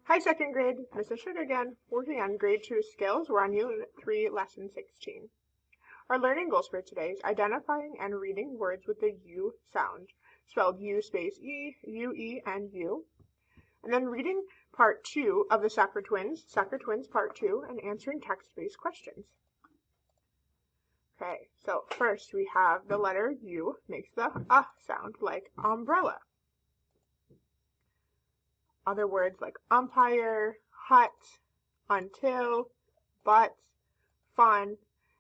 Hi, second grade. Mrs. Sugar again, working on grade 2 skills. We're on Unit 3, Lesson 16. Our learning goals for today is identifying and reading words with the U sound, spelled U space E, U-E, and U. And then reading part 2 of the Soccer Twins part 2, and answering text-based questions. Okay, so first we have the letter U makes the sound like umbrella. Other words like umpire, hut, until, but, fun,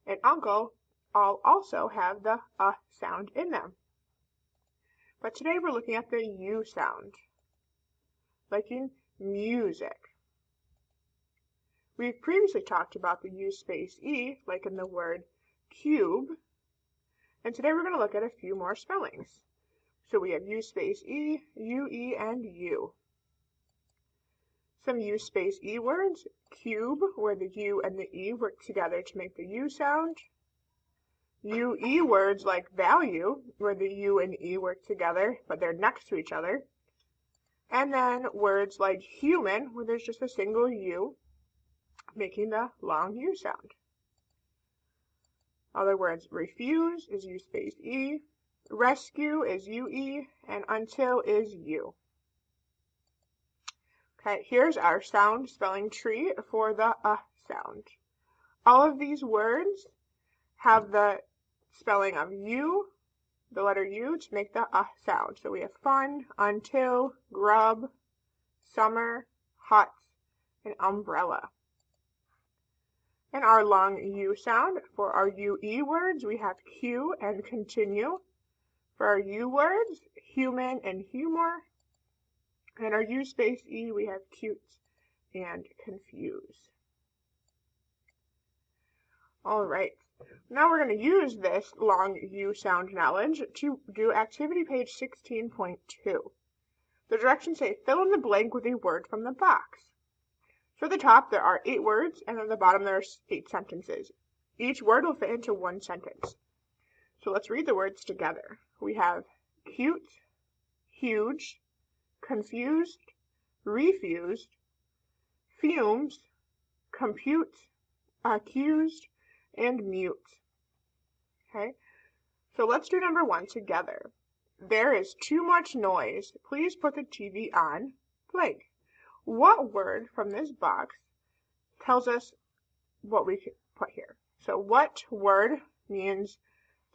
and uncle all also have the sound in them. But today we're looking at the U sound, like in music. We've previously talked about the U space E, like in the word cube, and today we're going to look at a few more spellings. So we have U space E, U-E, and U. Some U space E words, cube, where the U and the E work together to make the U sound. UE words like value, where the U and E work together, but they're next to each other. And then words like human, where there's just a single U, making the long U sound. Other words, refuse is U space E, rescue is UE, and until is U. Okay, here's our sound spelling tree for the sound. All of these words have the spelling of U, the letter U, to make the sound. So we have fun, until, grub, summer, hut, and umbrella. And our long U sound, for our UE words, we have Q and continue. For our U words, human and humor. And our U space E, we have cute and confuse. All right, now we're going to use this long U sound knowledge to do activity page 16.2. The directions say fill in the blank with a word from the box. So at the top there are 8 words, and at the bottom there are 8 sentences. Each word will fit into one sentence. So let's read the words together. We have cute, huge, confused, refused, fumes, compute, accused, and mute. Okay, so let's do number 1 together. There is too much noise. Please put the TV on blank. What word from this box tells us what we could put here? So what word means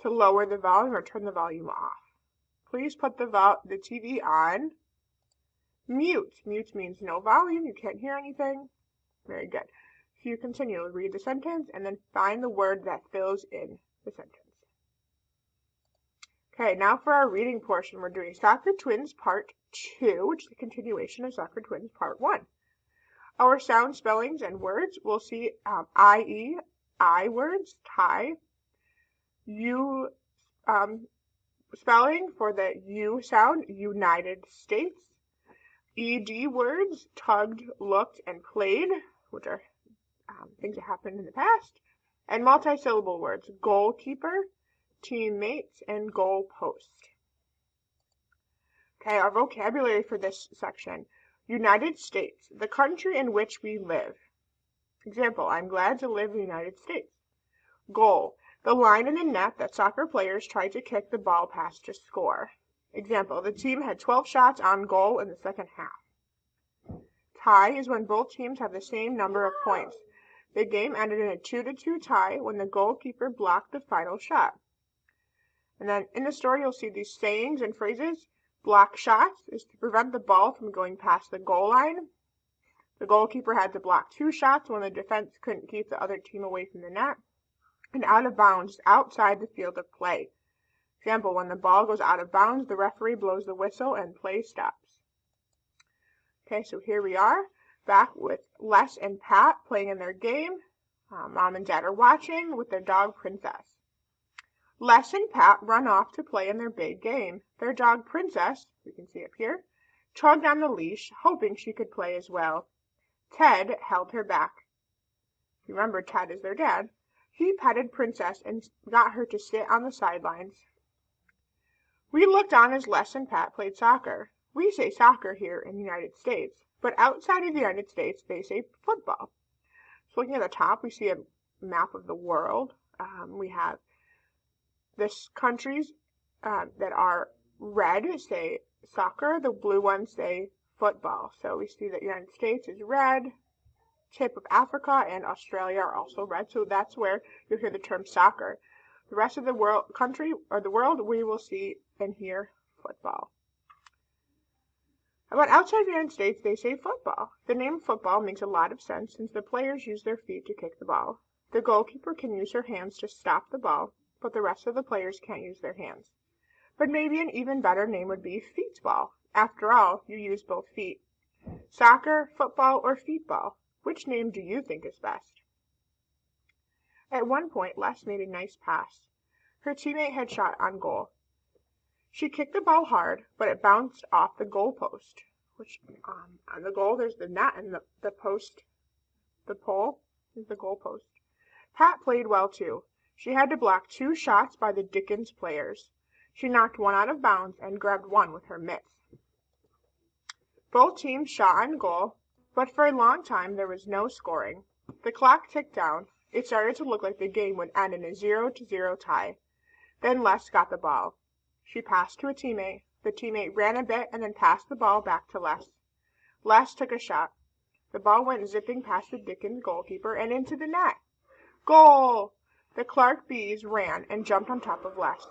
to lower the volume or turn the volume off? Please put the TV on. Mute. Mute means no volume. You can't hear anything. Very good. So you continue to read the sentence and then find the word that fills in the sentence. Okay, now for our reading portion, we're doing Soccer Twins Part 2, which is a continuation of Soccer Twins Part 1. Our sound spellings and words, we'll see I-E, I words, tie. U spelling for the U sound, United States. ED words, tugged, looked, and played, which are things that happened in the past. And multi-syllable words, goalkeeper, teammates, and goal post. Okay, our vocabulary for this section. United States, the country in which we live. Example, I'm glad to live in the United States. Goal, the line in the net that soccer players try to kick the ball past to score. Example, the team had 12 shots on goal in the second half. Tie is when both teams have the same number of points. The game ended in a 2-2 tie when the goalkeeper blocked the final shot. And then in the story, you'll see these sayings and phrases. Block shots is to prevent the ball from going past the goal line. The goalkeeper had to block 2 shots when the defense couldn't keep the other team away from the net. And out of bounds, outside the field of play. Example, when the ball goes out of bounds, the referee blows the whistle and play stops. Okay, so here we are, back with Les and Pat playing in their game. Mom and Dad are watching with their dog, Princess. Les and Pat run off to play in their big game. Their dog, Princess, we can see up here, tugged on the leash, hoping she could play as well. Ted held her back. Remember, Ted is their dad. He petted Princess and got her to sit on the sidelines. We looked on as Les and Pat played soccer. We say soccer here in the United States, But outside of the United States, they say football. So looking at the top, we see a map of the world. We have this countries that are red say soccer, the blue ones say football. So we see that the United States is red, tip of Africa and Australia are also red. So that's where you'll hear the term soccer. The rest of the world, the world, we will see and hear football. About outside the United States, they say football. The name football makes a lot of sense since the players use their feet to kick the ball. The goalkeeper can use her hands to stop the ball, but the rest of the players can't use their hands. But maybe an even better name would be feetball. After all, you use both feet. Soccer, football, or feetball? Which name do you think is best? At one point, Les made a nice pass. Her teammate had shot on goal. She kicked the ball hard, but it bounced off the goal post. Which, on the goal, there's the net, and the post, the pole, is the goal post. Pat played well too. She had to block 2 shots by the Dickens players. She knocked one out of bounds and grabbed one with her mitts. Both teams shot on goal, but for a long time there was no scoring. The clock ticked down. It started to look like the game would end in a 0-0 tie. Then Les got the ball. She passed to a teammate. The teammate ran a bit and then passed the ball back to Les. Les took a shot. The ball went zipping past the Dickens goalkeeper and into the net. Goal! The Clark Bees ran and jumped on top of Les.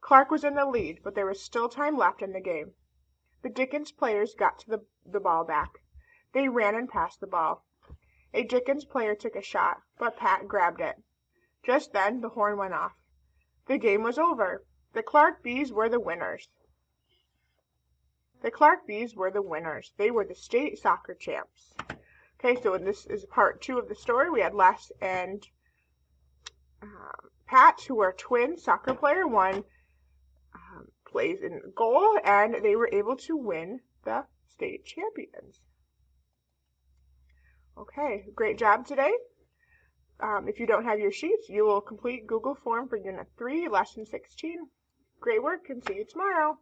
Clark was in the lead, but there was still time left in the game. The Dickens players got to the ball back. They ran and passed the ball. A Dickens player took a shot, but Pat grabbed it. Just then, the horn went off. The game was over. The Clark Bees were the winners. The Clark Bees were the winners. They were the state soccer champs. Okay, so this is part 2 of the story. We had Les and Pat, who are twin soccer player. One plays in goal, and they were able to win the state champions. Okay, great job today. If you don't have your sheets, you will complete Google form for Unit 3, Lesson 16. Great work, and see you tomorrow.